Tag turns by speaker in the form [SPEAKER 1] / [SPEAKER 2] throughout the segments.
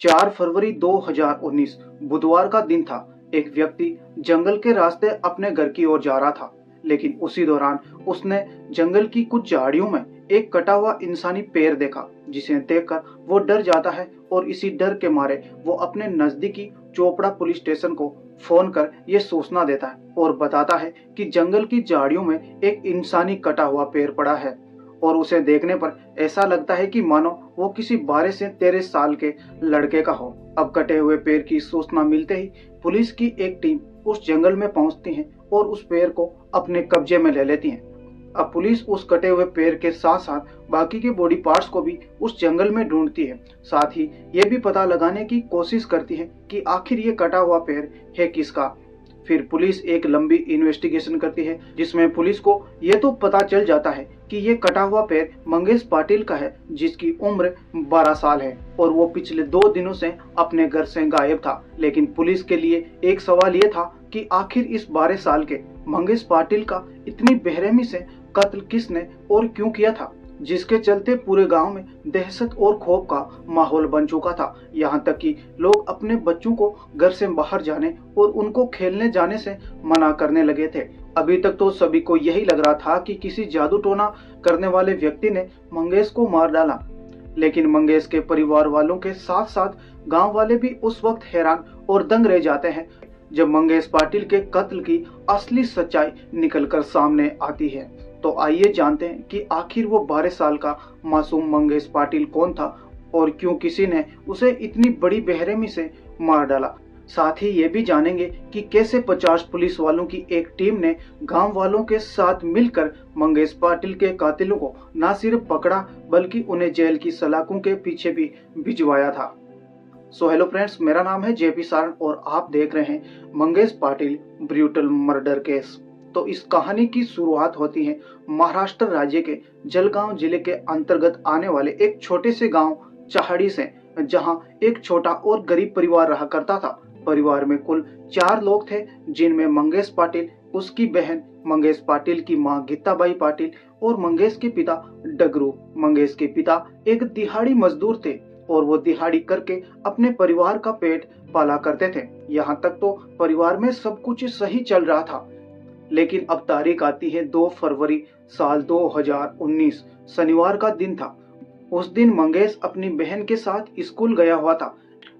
[SPEAKER 1] 4 फरवरी 2019 बुधवार का दिन था। एक व्यक्ति जंगल के रास्ते अपने घर की ओर जा रहा था, लेकिन उसी दौरान उसने जंगल की कुछ झाड़ियों में एक कटा हुआ इंसानी पैर देखा, जिसे देखकर वो डर जाता है और इसी डर के मारे वो अपने नजदीकी चोपड़ा पुलिस स्टेशन को फोन कर ये सूचना देता है और बताता है कि जंगल की झाड़ियों में एक इंसानी कटा हुआ पैर पड़ा है। और उसे देखने पर ऐसा लगता है कि मानो वो किसी 12 से 13 साल के लड़के का हो। अब कटे हुए पैर की सूचना मिलते ही पुलिस की एक टीम उस जंगल में पहुंचती है और उस पैर को अपने कब्जे में ले लेती है। अब पुलिस उस कटे हुए पैर के साथ साथ बाकी के बॉडी पार्ट्स को भी उस जंगल में ढूंढती है। साथ ही ये भी पता लगाने की कोशिश करती है कि आखिर ये कटा हुआ पैर है किसका। फिर पुलिस एक लंबी इन्वेस्टिगेशन करती है, जिसमें पुलिस को ये तो पता चल जाता है कि ये कटा हुआ पैर मंगेश पाटिल का है, जिसकी उम्र 12 साल है और वो पिछले 2 दिनों से अपने घर से गायब था। लेकिन पुलिस के लिए एक सवाल ये था कि आखिर इस 12 साल के मंगेश पाटिल का इतनी बेरहमी से कत्ल किसने और क्यों किया था, जिसके चलते पूरे गांव में दहशत और खौफ का माहौल बन चुका था। यहां तक कि लोग अपने बच्चों को घर से बाहर जाने और उनको खेलने जाने से मना करने लगे थे। अभी तक तो सभी को यही लग रहा था कि किसी जादू टोना करने वाले व्यक्ति ने मंगेश को मार डाला, लेकिन मंगेश के परिवार वालों के साथ साथ गांव वाले भी उस वक्त हैरान और दंग रह जाते हैं जब मंगेश पाटिल के कत्ल की असली सच्चाई निकलकर सामने आती है। तो आइए जानते हैं कि आखिर वो 12 साल का मासूम मंगेश पाटिल कौन था और क्यों किसी ने उसे इतनी बड़ी बेरहमी से मार डाला। साथ ही ये भी जानेंगे कि कैसे 50 पुलिस वालों की एक टीम ने गांव वालों के साथ मिलकर मंगेश पाटिल के कातिलों को न सिर्फ पकड़ा बल्कि उन्हें जेल की सलाखों के पीछे भी भिजवाया था। सो हेलो फ्रेंड्स, मेरा नाम है जेपी सारण और आप देख रहे हैं Mangesh Patil brutal murder case. तो इस कहानी की शुरुआत होती है महाराष्ट्र राज्य के जलगांव जिले के अंतर्गत आने वाले एक छोटे से गांव चहाड़ी से, जहां एक छोटा और गरीब परिवार रहा करता था। परिवार में कुल 4 लोग थे, जिनमें मंगेश पाटिल, उसकी बहन, मंगेश पाटिल की मां गीताबाई पाटिल और मंगेश के पिता डगरू। मंगेश के पिता एक दिहाड़ी मजदूर थे और वो दिहाड़ी करके अपने परिवार का पेट पाला करते थे। यहाँ तक तो परिवार में सब कुछ सही चल रहा था, लेकिन अब तारीख आती है 2 फरवरी साल 2019। शनिवार का दिन था। उस दिन मंगेश अपनी बहन के साथ स्कूल गया हुआ था,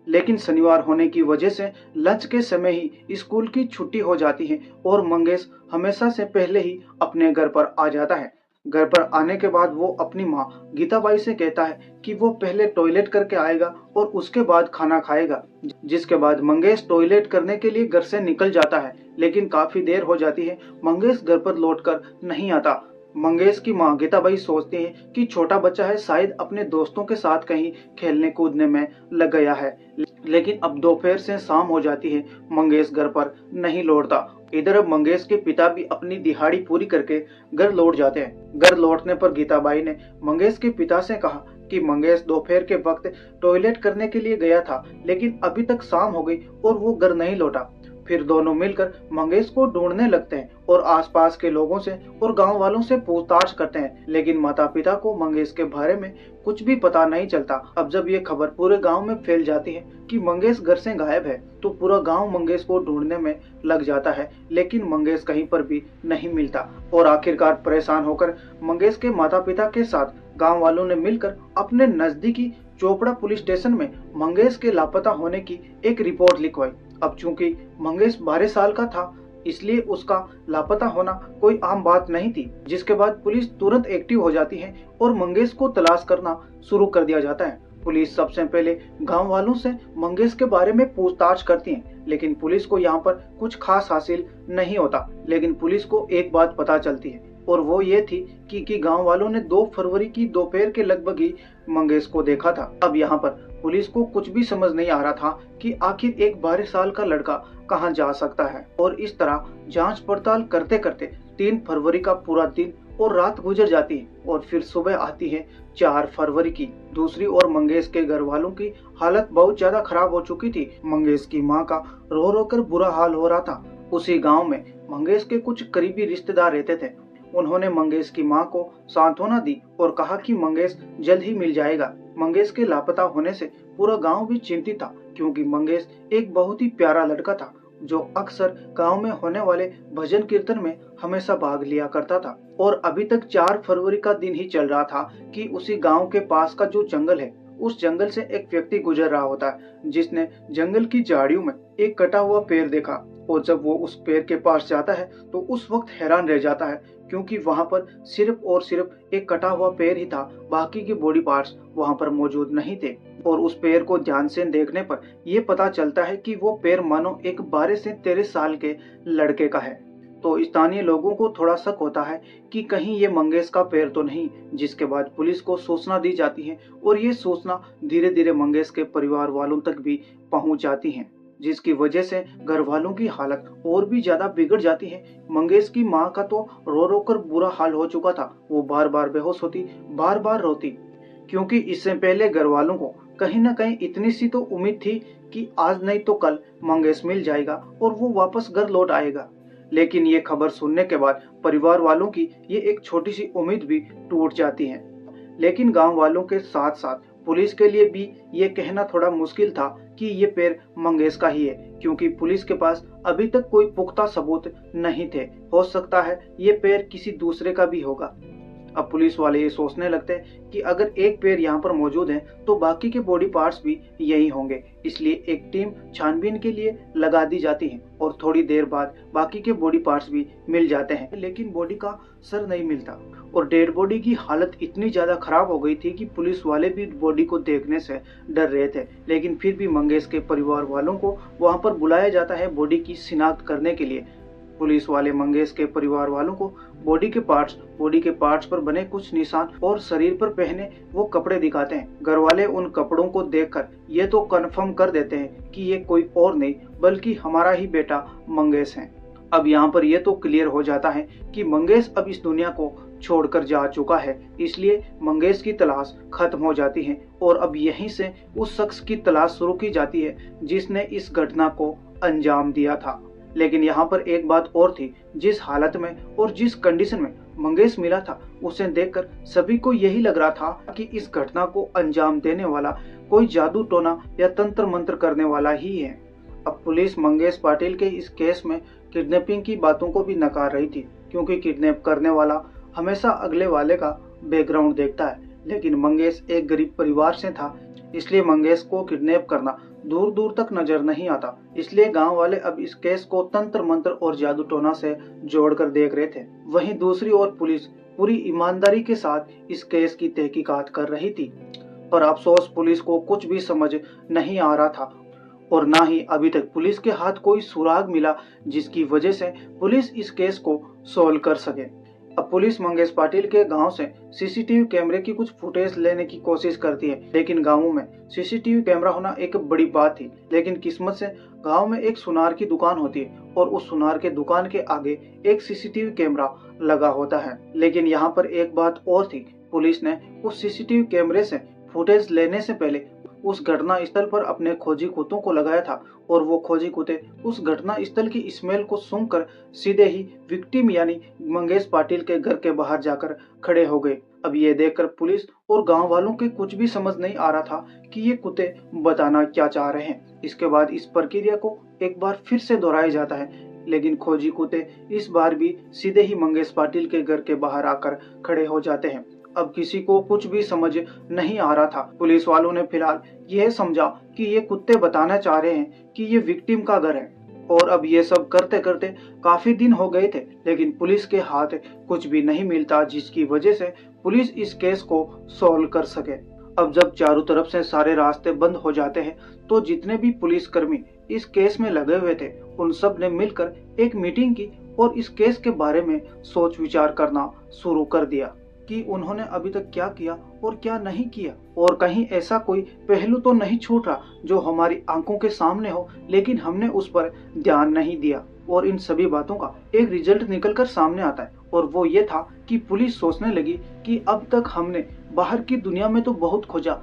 [SPEAKER 1] लेकिन शनिवार होने की वजह से लंच के समय ही स्कूल की छुट्टी हो जाती है और मंगेश हमेशा से पहले ही अपने घर पर आ जाता है। घर पर आने के बाद वो अपनी माँ गीताबाई से कहता है कि वो पहले टॉयलेट करके आएगा और उसके बाद खाना खाएगा। जिसके बाद मंगेश टॉयलेट करने के लिए घर से निकल जाता है, लेकिन काफी देर हो जाती है। मंगेश घर पर लौटकर नहीं आता। मंगेश की माँ गीताबाई सोचती है कि छोटा बच्चा है, शायद अपने दोस्तों के साथ कहीं खेलने कूदने में लग गया है। लेकिन अब दोपहर से शाम हो जाती है, मंगेश घर पर नहीं लौटता। इधर अब मंगेश के पिता भी अपनी दिहाड़ी पूरी करके घर लौट जाते हैं। घर लौटने पर गीताबाई ने मंगेश के पिता से कहा कि मंगेश दोपहर के वक्त टॉयलेट करने के लिए गया था, लेकिन अभी तक शाम हो गई और वो घर नहीं लौटा। फिर दोनों मिलकर मंगेश को ढूंढने लगते हैं और आसपास के लोगों से और गांव वालों से पूछताछ करते हैं, लेकिन माता पिता को मंगेश के बारे में कुछ भी पता नहीं चलता। अब जब ये खबर पूरे गांव में फैल जाती है कि मंगेश घर से गायब है, तो पूरा गांव मंगेश को ढूंढने में लग जाता है, लेकिन मंगेश कहीं पर भी नहीं मिलता। और आखिरकार परेशान होकर मंगेश के माता पिता के साथ गांव वालों ने मिलकर अपने नजदीकी चोपड़ा पुलिस स्टेशन में मंगेश के लापता होने की एक रिपोर्ट लिखवाई। अब चूंकि मंगेश 12 साल का था, इसलिए उसका लापता होना कोई आम बात नहीं थी। जिसके बाद पुलिस तुरंत एक्टिव हो जाती है और मंगेश को तलाश करना शुरू कर दिया जाता है। पुलिस सबसे पहले गांव वालों से मंगेश के बारे में पूछताछ करती है, लेकिन पुलिस को यहाँ पर कुछ खास हासिल नहीं होता। लेकिन पुलिस को एक बात पता चलती है और वो ये थी कि गांव वालों ने 2 फरवरी की दोपहर के लगभग ही मंगेश को देखा था। अब यहाँ पर पुलिस को कुछ भी समझ नहीं आ रहा था कि आखिर एक 12 साल का लड़का कहाँ जा सकता है। और इस तरह जांच पड़ताल करते करते 3 फरवरी का पूरा दिन और रात गुजर जाती है और फिर सुबह आती है 4 फरवरी की। दूसरी ओर मंगेश के घर वालों की हालत बहुत ज्यादा खराब हो चुकी थी। मंगेश की माँ का रो रो कर बुरा हाल हो रहा था। उसी गाँव में मंगेश के कुछ करीबी रिश्तेदार रहते थे। उन्होंने मंगेश की मां को सांत्वना दी और कहा कि मंगेश जल्द ही मिल जाएगा। मंगेश के लापता होने से पूरा गांव भी चिंतित था, क्योंकि मंगेश एक बहुत ही प्यारा लड़का था जो अक्सर गांव में होने वाले भजन कीर्तन में हमेशा भाग लिया करता था। और अभी तक 4 फरवरी का दिन ही चल रहा था कि उसी गांव के पास का जो जंगल है, उस जंगल से एक व्यक्ति गुजर रहा होता है, जिसने जंगल की झाड़ियों में एक कटा हुआ पेड़ देखा। और जब वो उस पेड़ के पास जाता है तो उस वक्त हैरान रह जाता है, क्योंकि वहां पर सिर्फ और सिर्फ एक कटा हुआ पेड़ ही था, बाकी के बॉडी पार्ट्स वहां पर मौजूद नहीं थे। और उस पेड़ को ध्यान से देखने पर यह पता चलता है कि वो पेड़ मानो एक 12 से 13 साल के लड़के का है। तो स्थानीय लोगों को थोड़ा शक होता है कि कहीं ये मंगेश का पेड़ तो नहीं, जिसके बाद पुलिस को सूचना दी जाती है और ये सूचना धीरे धीरे मंगेश के परिवार वालों तक भी पहुंच जाती है, जिसकी वजह से घर वालों की हालत और भी ज्यादा बिगड़ जाती है। मंगेश की माँ का तो रो रो कर बुरा हाल हो चुका था। वो बार बार बेहोश होती, बार बार रोती, क्योंकि इससे पहले घर वालों को कहीं ना कहीं इतनी सी तो उम्मीद थी कि आज नहीं तो कल मंगेश मिल जाएगा और वो वापस घर लौट आएगा। लेकिन ये खबर सुनने के बाद परिवार वालों की ये एक छोटी सी उम्मीद भी टूट जाती है। लेकिन गांव वालों के साथ साथ पुलिस के लिए भी ये कहना थोड़ा मुश्किल था कि ये पेड़ मंगेश का ही है, क्योंकि पुलिस के पास अभी तक कोई पुख्ता सबूत नहीं थे। हो सकता है ये पेड़ किसी दूसरे का भी होगा। अब पुलिस वाले ये सोचने लगते हैं कि अगर एक पेड़ यहाँ पर मौजूद है तो बाकी के बॉडी पार्ट्स भी यही होंगे, इसलिए एक टीम छानबीन के लिए लगा दी जाती है और थोड़ी देर बाद बाकी के बॉडी पार्ट्स भी मिल जाते हैं। लेकिन बॉडी का सर नहीं मिलता और डेड बॉडी की हालत इतनी ज्यादा खराब हो गई थी कि पुलिस वाले भी बॉडी को देखने से डर रहे थे। लेकिन फिर भी मंगेश के परिवार वालों को वहां पर बुलाया जाता है बॉडी की शिनाख्त करने के लिए। पुलिस वाले मंगेश के परिवार वालों को बॉडी के पार्ट्स पर बने कुछ निशान और शरीर पर पहने वो कपड़े दिखाते हैं। घर वाले उन कपड़ों को देखकर ये तो कंफर्म कर देते हैं कि ये कोई और नहीं बल्कि हमारा ही बेटा मंगेश है। अब यहाँ पर ये तो क्लियर हो जाता है कि मंगेश अब इस दुनिया को छोड़कर जा चुका है, इसलिए मंगेश की तलाश खत्म हो जाती है और अब यहीं से उस शख्स की तलाश शुरू की जाती है जिसने इस घटना को अंजाम दिया था। लेकिन यहाँ पर एक बात और थी, जिस हालत में और जिस कंडीशन में मंगेश मिला था उसे देखकर सभी को यही लग रहा था कि इस घटना को अंजाम देने वाला कोई जादू टोना या तंत्र मंत्र करने वाला ही है। अब पुलिस मंगेश पाटिल के इस केस में किडनैपिंग की बातों को भी नकार रही थी, क्योंकि किडनैप करने वाला हमेशा अगले वाले का बैकग्राउंड देखता है। लेकिन मंगेश एक गरीब परिवार से था, इसलिए मंगेश को किडनैप करना दूर दूर तक नजर नहीं आता। इसलिए गांव वाले अब इस केस को तंत्र मंत्र और जादू टोना से जोड़कर देख रहे थे। वहीं दूसरी ओर पुलिस पूरी ईमानदारी के साथ इस केस की तहकीकात कर रही थी, पर अफसोस पुलिस को कुछ भी समझ नहीं आ रहा था और ना ही अभी तक पुलिस के हाथ कोई सुराग मिला जिसकी वजह से पुलिस इस केस को सोल्व कर सके। अब पुलिस मंगेश पाटिल के गांव से सीसीटीवी कैमरे की कुछ फुटेज लेने की कोशिश करती है, लेकिन गांवों में सीसीटीवी कैमरा होना एक बड़ी बात थी। लेकिन किस्मत से गांव में एक सुनार की दुकान होती है और उस सुनार के दुकान के आगे एक सीसीटीवी कैमरा लगा होता है। लेकिन यहाँ पर एक बात और थी, पुलिस ने उस सीसीटीवी कैमरे से फुटेज लेने से पहले उस घटना स्थल पर अपने खोजी कुत्तों को लगाया था और वो खोजी कुत्ते उस घटना स्थल की स्मेल को सूंघकर सीधे ही विक्टिम यानी मंगेश पाटिल के घर के बाहर जाकर खड़े हो गए। अब ये देखकर पुलिस और गांव वालों के कुछ भी समझ नहीं आ रहा था कि ये कुत्ते बताना क्या चाह रहे हैं। इसके बाद इस प्रक्रिया को एक बार फिर से दोहराया जाता है, लेकिन खोजी कुत्ते इस बार भी सीधे ही मंगेश पाटिल के घर के बाहर आकर खड़े हो जाते हैं। अब किसी को कुछ भी समझ नहीं आ रहा था। पुलिस वालों ने फिलहाल यह समझा कि ये कुत्ते बताना चाह रहे हैं कि ये विक्टिम का घर है और अब ये सब करते करते काफी दिन हो गए थे, लेकिन पुलिस के हाथ कुछ भी नहीं मिलता जिसकी वजह से पुलिस इस केस को सॉल्व कर सके। अब जब चारों तरफ से सारे रास्ते बंद हो जाते हैं तो जितने भी पुलिसकर्मी इस केस में लगे हुए थे उन सब ने मिलकर एक मीटिंग की और इस केस के बारे में सोच विचार करना शुरू कर दिया कि उन्होंने अभी तक क्या किया और क्या नहीं किया, और कहीं ऐसा कोई पहलू तो नहीं छूट रहा जो हमारी आंखों के सामने हो लेकिन हमने उस पर ध्यान नहीं दिया। और इन सभी बातों का एक रिजल्ट निकलकर सामने आता है और वो ये था कि पुलिस सोचने लगी कि अब तक हमने बाहर की दुनिया में तो बहुत खोजा,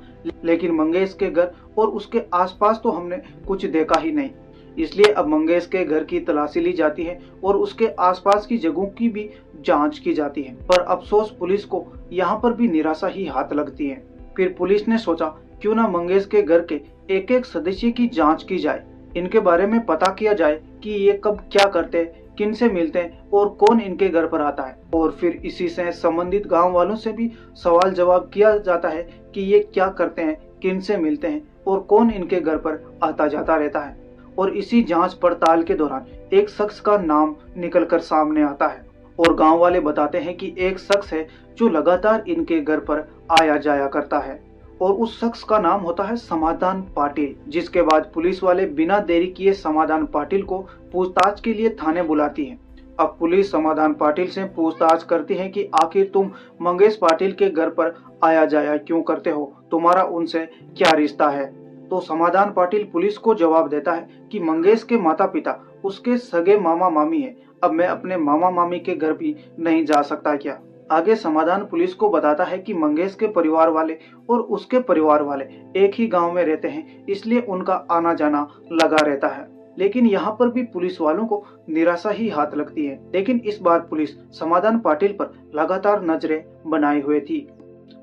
[SPEAKER 1] लेकिन मंगेश के घर और उसके आसपास तो हमने कुछ देखा ही नहीं। इसलिए अब मंगेश के घर की तलाशी ली जाती है और उसके आसपास की जगहों की भी जांच की जाती है। पर अफसोस पुलिस को यहाँ पर भी निराशा ही हाथ लगती है, फिर पुलिस ने सोचा क्यों ना मंगेश के घर के एक एक सदस्य की जांच की जाए, इनके बारे में पता किया जाए कि ये कब क्या करते हैं, किन से मिलते हैं और कौन इनके घर पर आता है। और फिर इसी से संबंधित गांव वालों से भी सवाल जवाब किया जाता है कि ये क्या करते हैं, किन से मिलते हैं और कौन इनके घर पर आता जाता रहता है। और इसी जांच पड़ताल के दौरान एक शख्स का नाम निकलकर सामने आता है और गांव वाले बताते हैं कि एक शख्स है जो लगातार इनके घर पर आया जाया करता है और उस शख्स का नाम होता है समाधान पाटिल। जिसके बाद पुलिस वाले बिना देरी किए समाधान पाटिल को पूछताछ के लिए थाने बुलाती है। अब पुलिस समाधान पाटिल से पूछताछ करती है कि आखिर तुम मंगेश पाटिल के घर पर आया जाया क्यों करते हो, तुम्हारा उनसे क्या रिश्ता है। तो समाधान पाटिल पुलिस को जवाब देता है कि मंगेश के माता पिता उसके सगे मामा मामी है, अब मैं अपने मामा मामी के घर भी नहीं जा सकता क्या। आगे समाधान पुलिस को बताता है कि मंगेश के परिवार वाले और उसके परिवार वाले एक ही गांव में रहते हैं, इसलिए उनका आना जाना लगा रहता है। लेकिन यहाँ पर भी पुलिस वालों को निराशा ही हाथ लगती है। लेकिन इस बार पुलिस समाधान पाटिल पर लगातार नजरें बनाए हुए थी।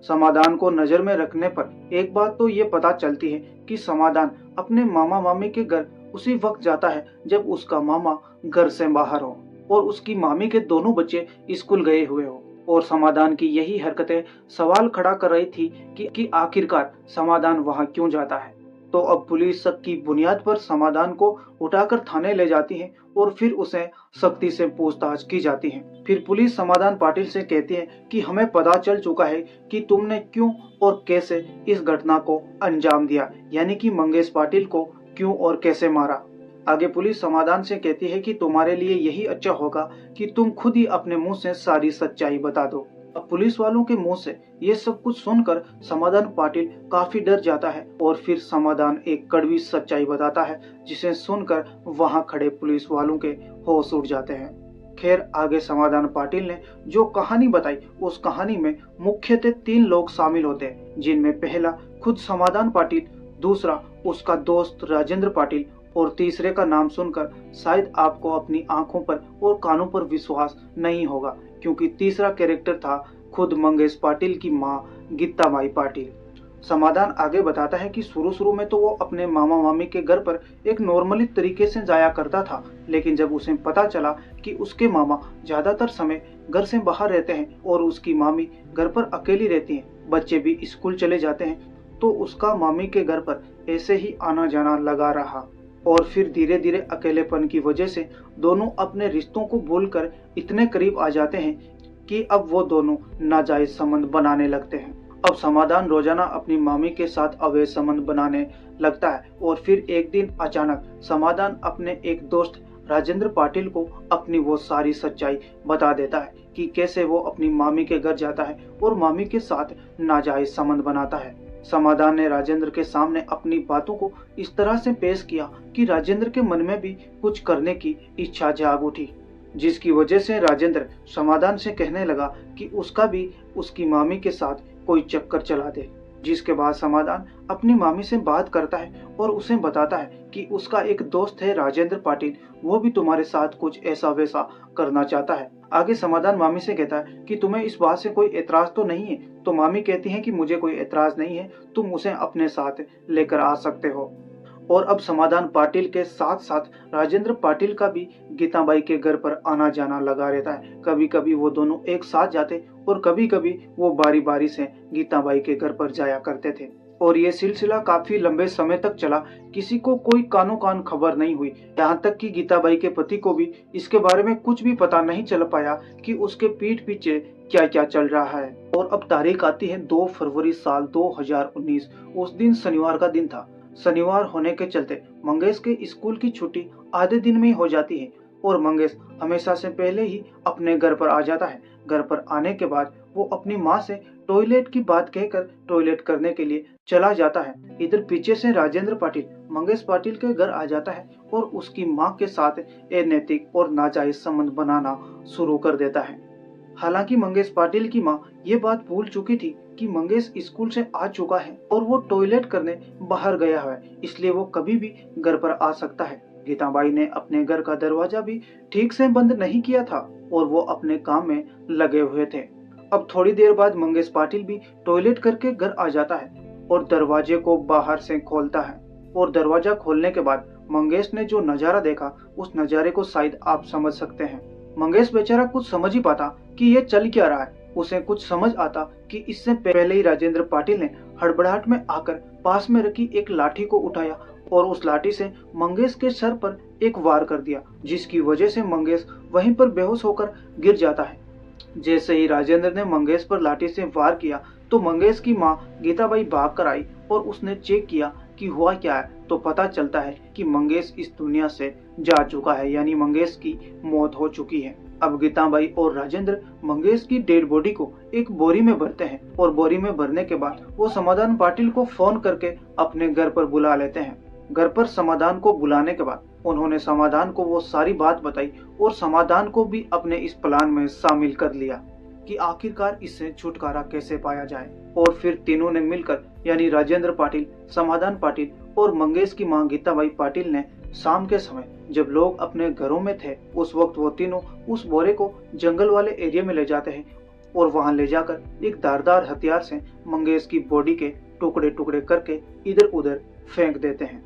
[SPEAKER 1] समाधान को नजर में रखने पर एक बात तो ये पता चलती है कि समाधान अपने मामा मामी के घर उसी वक्त जाता है जब उसका मामा घर से बाहर हो और उसकी मामी के दोनों बच्चे स्कूल गए हुए हो। और समाधान की यही हरकतें सवाल खड़ा कर रही थी कि आखिरकार समाधान वहां क्यों जाता है। तो अब पुलिस शक की बुनियाद पर समाधान को उठाकर थाने ले जाती है और फिर उसे सख्ती से पूछताछ की जाती है। फिर पुलिस समाधान पाटिल से कहती है कि हमें पता चल चुका है कि तुमने क्यों और कैसे इस घटना को अंजाम दिया, यानी कि मंगेश पाटिल को क्यों और कैसे मारा। आगे पुलिस समाधान से कहती है कि तुम्हारे लिए यही अच्छा होगा कि तुम खुद ही अपने मुंह से सारी सच्चाई बता दो। अब पुलिस वालों के मुंह से ये सब कुछ सुनकर समाधान पाटिल काफी डर जाता है और फिर समाधान एक कड़वी सच्चाई बताता है जिसे सुनकर वहां खड़े पुलिस वालों के होश उड़ जाते हैं। खैर आगे समाधान पाटिल ने जो कहानी बताई उस कहानी में मुख्यतः 3 लोग शामिल होते हैं, जिनमें पहला खुद समाधान पाटिल, दूसरा उसका दोस्त राजेंद्र पाटिल और तीसरे का नाम सुनकर शायद आपको अपनी आंखों पर और कानों पर विश्वास नहीं होगा, क्योंकि तीसरा कैरेक्टर था खुद मंगेश पाटिल की मां गीताबाई पाटिल। समाधान आगे बताता है कि शुरू में तो वो अपने मामा मामी के घर पर एक नॉर्मली तरीके से जाया करता था, लेकिन जब उसे पता चला कि उसके मामा ज्यादातर समय घर से बाहर रहते हैं और उसकी मामी घर पर अकेली रहती हैं, बच्चे भी स्कूल चले जाते हैं, तो उसका मामी के घर पर ऐसे ही आना जाना लगा रहा। और फिर धीरे धीरे अकेलेपन की वजह से दोनों अपने रिश्तों को भूलकर इतने करीब आ जाते हैं कि अब वो दोनों नाजायज संबंध बनाने लगते हैं। अब समाधान रोजाना अपनी मामी के साथ अवैध संबंध बनाने लगता है और फिर एक दिन अचानक समाधान अपने एक दोस्त राजेंद्र पाटिल को अपनी वो सारी सच्चाई बता देता है कि कैसे वो अपनी मामी के घर जाता है और मामी के साथ नाजायज संबंध बनाता है। समाधान ने राजेंद्र के सामने अपनी बातों को इस तरह से पेश किया कि राजेंद्र के मन में भी कुछ करने की इच्छा जाग उठी, जिसकी वजह से राजेंद्र समाधान से कहने लगा कि उसका भी उसकी मामी के साथ कोई चक्कर चला दे। जिसके बाद समाधान अपनी मामी से बात करता है और उसे बताता है कि उसका एक दोस्त है राजेंद्र पाटिल, वो भी तुम्हारे साथ कुछ ऐसा वैसा करना चाहता है। आगे समाधान मामी से कहता है कि तुम्हें इस बात से कोई एतराज तो नहीं है। तो मामी कहती है कि मुझे कोई एतराज नहीं है, तुम उसे अपने साथ लेकर आ सकते हो। और अब समाधान पाटिल के साथ साथ राजेंद्र पाटिल का भी गीताबाई के घर पर आना जाना लगा रहता है। कभी कभी वो दोनों एक साथ जाते और कभी कभी वो बारी बारी से गीताबाई के घर पर जाया करते थे। और ये सिलसिला काफी लंबे समय तक चला, किसी को कोई कानो कान खबर नहीं हुई, यहाँ तक कि गीताबाई के पति को भी इसके बारे में कुछ भी पता नहीं चल पाया कि उसके पीठ पीछे क्या क्या चल रहा है। और अब तारीख आती है 2 फरवरी साल 2019। उस दिन शनिवार का दिन था। शनिवार होने के चलते मंगेश के स्कूल की छुट्टी आधे दिन में ही हो जाती है और मंगेश हमेशा से पहले ही अपने घर पर आ जाता है। घर पर आने के बाद वो अपनी माँ से टॉयलेट की बात कहकर टॉयलेट करने के लिए चला जाता है। इधर पीछे से राजेंद्र पाटिल मंगेश पाटिल के घर आ जाता है और उसकी माँ के साथ अनैतिक और नाजायज संबंध बनाना शुरू कर देता है। हालांकि मंगेश पाटिल की माँ ये बात भूल चुकी थी कि मंगेश स्कूल से आ चुका है और वो टॉयलेट करने बाहर गया है, इसलिए वो कभी भी घर पर आ सकता है। गीताबाई ने अपने घर का दरवाजा भी ठीक से बंद नहीं किया था और वो अपने काम में लगे हुए थे। अब थोड़ी देर बाद मंगेश पाटिल भी टॉयलेट करके घर आ जाता है और दरवाजे को बाहर से खोलता है। और दरवाजा खोलने के बाद मंगेश ने जो नजारा देखा, उस नजारे को शायद आप समझ सकते हैं। मंगेश बेचारा कुछ समझ ही पाता कि ये चल क्या रहा है। उसे कुछ समझ आता कि इससे पहले ही राजेंद्र पाटिल ने हड़बड़ाहट में आकर पास में रखी एक लाठी को उठाया और उस लाठी से मंगेश के सर पर एक वार कर दिया, जिसकी वजह से मंगेश वहीं पर बेहोश होकर गिर जाता है। जैसे ही राजेंद्र ने मंगेश पर लाठी से वार किया तो मंगेश की मां गीताबाई भाग कर आई और उसने चेक किया कि हुआ क्या है। तो पता चलता है कि मंगेश इस दुनिया से जा चुका है, यानी मंगेश की मौत हो चुकी है। अब गीताबाई और राजेंद्र मंगेश की डेड बॉडी को एक बोरी में भरते हैं और बोरी में भरने के बाद वो समाधान पाटिल को फोन करके अपने घर पर बुला लेते हैं। घर पर समाधान को बुलाने के बाद उन्होंने समाधान को वो सारी बात बताई और समाधान को भी अपने इस प्लान में शामिल कर लिया कि आखिरकार इससे छुटकारा कैसे पाया जाए। और फिर तीनों ने मिलकर, यानी राजेंद्र पाटिल, समाधान पाटिल और मंगेश की मां गीताबाई पाटिल ने शाम के समय जब लोग अपने घरों में थे, उस वक्त वो तीनों उस बोरे को जंगल वाले एरिया में ले जाते हैं और वहां ले जाकर एक धारदार हथियार से मंगेश की बॉडी के टुकड़े टुकड़े करके इधर उधर फेंक देते हैं।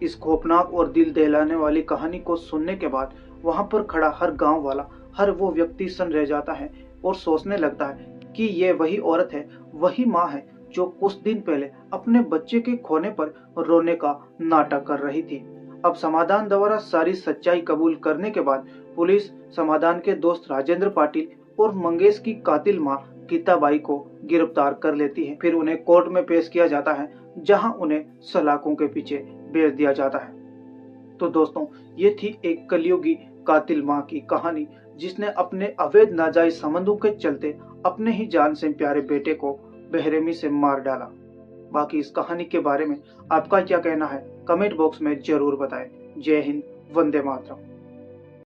[SPEAKER 1] इस खौफनाक और दिल दहलाने वाली कहानी को सुनने के बाद वहां पर खड़ा हर गांव वाला, हर वो व्यक्ति सन रह जाता है और सोचने लगता है कि ये वही औरत है, वही माँ है जो कुछ दिन पहले अपने बच्चे के खोने पर रोने का नाटक कर रही थी। अब समाधान द्वारा सारी सच्चाई कबूल करने के बाद पुलिस समाधान के दोस्त राजेंद्र पाटिल और मंगेश की कातिल मां गीताबाई को गिरफ्तार कर लेती है। फिर उन्हें कोर्ट में पेश किया जाता है, जहां उन्हें सलाखों के पीछे भेज दिया जाता है। तो दोस्तों, ये थी एक कलयुगी कातिल मां की कहानी, जिसने अपने अवैध नाजायज संबंधों के चलते अपने ही जान से प्यारे बेटे को बेरहमी से मार डाला। बाकी इस कहानी के बारे में आपका क्या कहना है, कमेंट बॉक्स में जरूर बताएं। जय हिंद, वंदे मातरम।